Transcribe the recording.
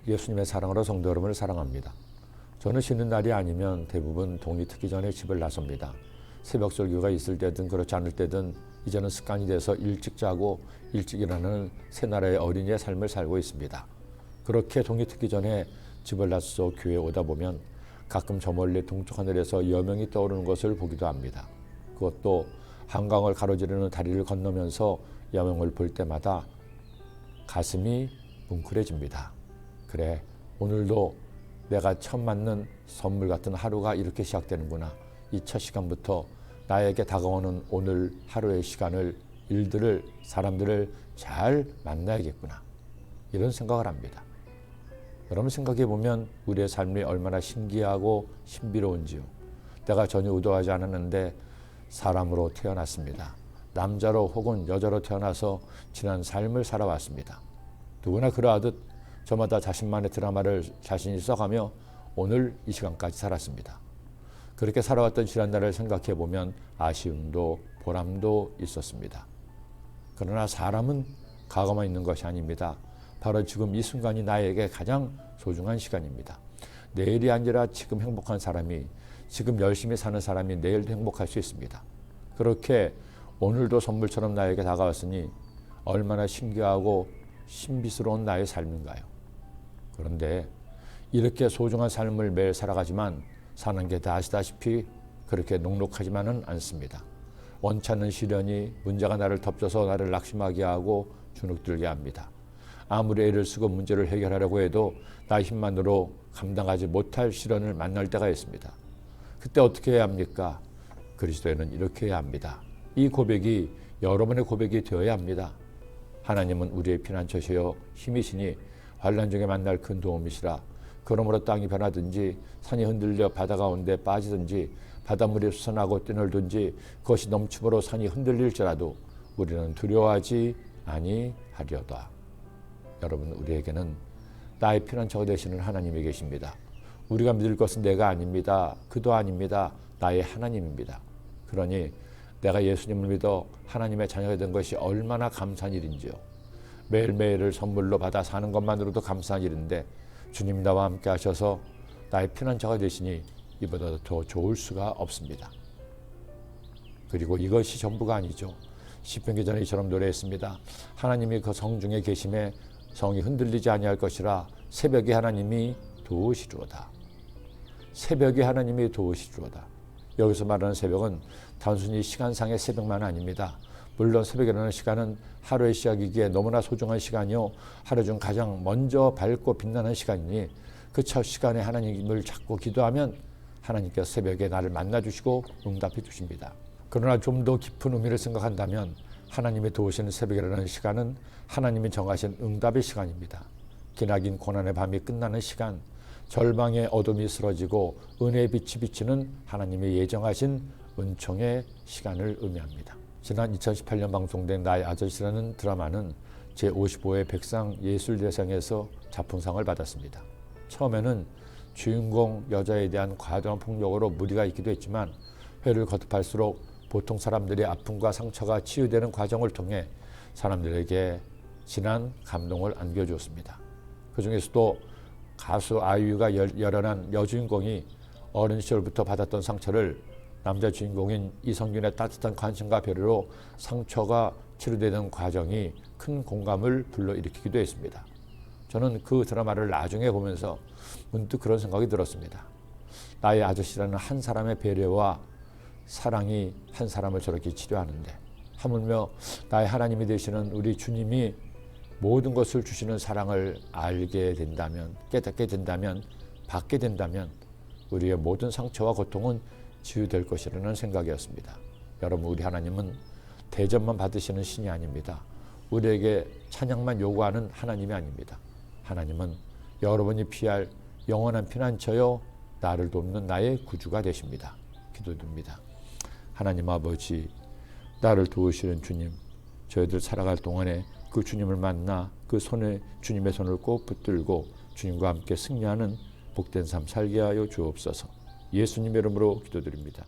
예수님의 사랑으로 성도 여러분을 사랑합니다. 저는 쉬는 날이 아니면 대부분 동이 트기 전에 집을 나섭니다. 새벽 설교가 있을 때든 그렇지 않을 때든 이제는 습관이 돼서 일찍 자고 일찍 일어나는 새나라의 어린이의 삶을 살고 있습니다. 그렇게 동이 트기 전에 집을 나서 교회에 오다 보면 가끔 저 멀리 동쪽 하늘에서 여명이 떠오르는 것을 보기도 합니다. 그것도 한강을 가로지르는 다리를 건너면서 여명을 볼 때마다 가슴이 뭉클해집니다. 그래, 오늘도 내가 처음 맞는 선물 같은 하루가 이렇게 시작되는구나. 이 첫 시간부터 나에게 다가오는 오늘 하루의 시간을, 일들을, 사람들을 잘 만나야겠구나. 이런 생각을 합니다. 여러분 생각해 보면 우리의 삶이 얼마나 신기하고 신비로운지요. 내가 전혀 의도하지 않았는데 사람으로 태어났습니다. 남자로 혹은 여자로 태어나서 지난 삶을 살아왔습니다. 누구나 그러하듯 저마다 자신만의 드라마를 자신이 써가며 오늘 이 시간까지 살았습니다. 그렇게 살아왔던 지난 날을 생각해 보면 아쉬움도 보람도 있었습니다. 그러나 사람은 과거만 있는 것이 아닙니다. 바로 지금 이 순간이 나에게 가장 소중한 시간입니다. 내일이 아니라 지금 행복한 사람이, 지금 열심히 사는 사람이 내일도 행복할 수 있습니다. 그렇게 오늘도 선물처럼 나에게 다가왔으니 얼마나 신기하고 신비스러운 나의 삶인가요? 그런데 이렇게 소중한 삶을 매일 살아가지만 사는 게 다 아시다시피 그렇게 녹록하지만은 않습니다. 원치 않는 시련이 문제가 나를 덮쳐서 나를 낙심하게 하고 주눅들게 합니다. 아무리 애를 쓰고 문제를 해결하려고 해도 나 힘만으로 감당하지 못할 시련을 만날 때가 있습니다. 그때 어떻게 해야 합니까? 그리스도인은 이렇게 해야 합니다. 이 고백이 여러분의 고백이 되어야 합니다. 하나님은 우리의 피난처시여 힘이시니 환난 중에 만날 큰 도움이시라. 그러므로 땅이 변하든지 산이 흔들려 바다 가운데 빠지든지 바닷물이 솟아나고 뛰놀든지 그것이 넘침으로 산이 흔들릴지라도 우리는 두려워하지 아니하려다. 여러분, 우리에게는 나의 피난처가 되시는 하나님이 계십니다. 우리가 믿을 것은 내가 아닙니다. 그도 아닙니다. 나의 하나님입니다. 그러니 내가 예수님을 믿어 하나님의 자녀가 된 것이 얼마나 감사한 일인지요. 매일매일을 선물로 받아 사는 것만으로도 감사한 일인데 주님 나와 함께 하셔서 나의 피난처가 되시니 이보다 더 좋을 수가 없습니다. 그리고 이것이 전부가 아니죠. 시편 기자는 이처럼 노래했습니다. 하나님이 그 성중에 계심에 성이 흔들리지 아니할 것이라. 새벽에 하나님이 도우시리로다. 새벽에 하나님이 도우시리로다. 여기서 말하는 새벽은 단순히 시간상의 새벽만 아닙니다. 물론 새벽이라는 시간은 하루의 시작이기에 너무나 소중한 시간이요, 하루 중 가장 먼저 밝고 빛나는 시간이니 그 첫 시간에 하나님을 찾고 기도하면 하나님께서 새벽에 나를 만나주시고 응답해 주십니다. 그러나 좀 더 깊은 의미를 생각한다면 하나님이 도우시는 새벽이라는 시간은 하나님이 정하신 응답의 시간입니다. 기나긴 고난의 밤이 끝나는 시간, 절망의 어둠이 쓰러지고 은혜의 빛이 비치는 하나님이 예정하신 은총의 시간을 의미합니다. 지난 2018년 방송된 나의 아저씨라는 드라마는 제55회 백상 예술대상에서 작품상을 받았습니다. 처음에는 주인공 여자에 대한 과도한 폭력으로 무리가 있기도 했지만 회를 거듭할수록 보통 사람들의 아픔과 상처가 치유되는 과정을 통해 사람들에게 진한 감동을 안겨주었습니다. 그 중에서도 가수 아이유가 열연한 여주인공이 어린 시절부터 받았던 상처를 남자 주인공인 이성균의 따뜻한 관심과 배려로 상처가 치료되는 과정이 큰 공감을 불러일으키기도 했습니다. 저는 그 드라마를 나중에 보면서 문득 그런 생각이 들었습니다. 나의 아저씨라는 한 사람의 배려와 사랑이 한 사람을 저렇게 치료하는데, 하물며 나의 하나님이 되시는 우리 주님이 모든 것을 주시는 사랑을 알게 된다면, 깨닫게 된다면, 받게 된다면 우리의 모든 상처와 고통은 치유될 것이라는 생각이었습니다. 여러분, 우리 하나님은 대접만 받으시는 신이 아닙니다. 우리에게 찬양만 요구하는 하나님이 아닙니다. 하나님은 여러분이 피할 영원한 피난처요, 나를 돕는 나의 구주가 되십니다. 기도드립니다. 하나님 아버지, 나를 도우시는 주님, 저희들 살아갈 동안에 그 주님을 만나 그 손에 주님의 손을 꼭 붙들고 주님과 함께 승리하는 복된 삶 살게 하여 주옵소서. 예수님의 이름으로 기도드립니다.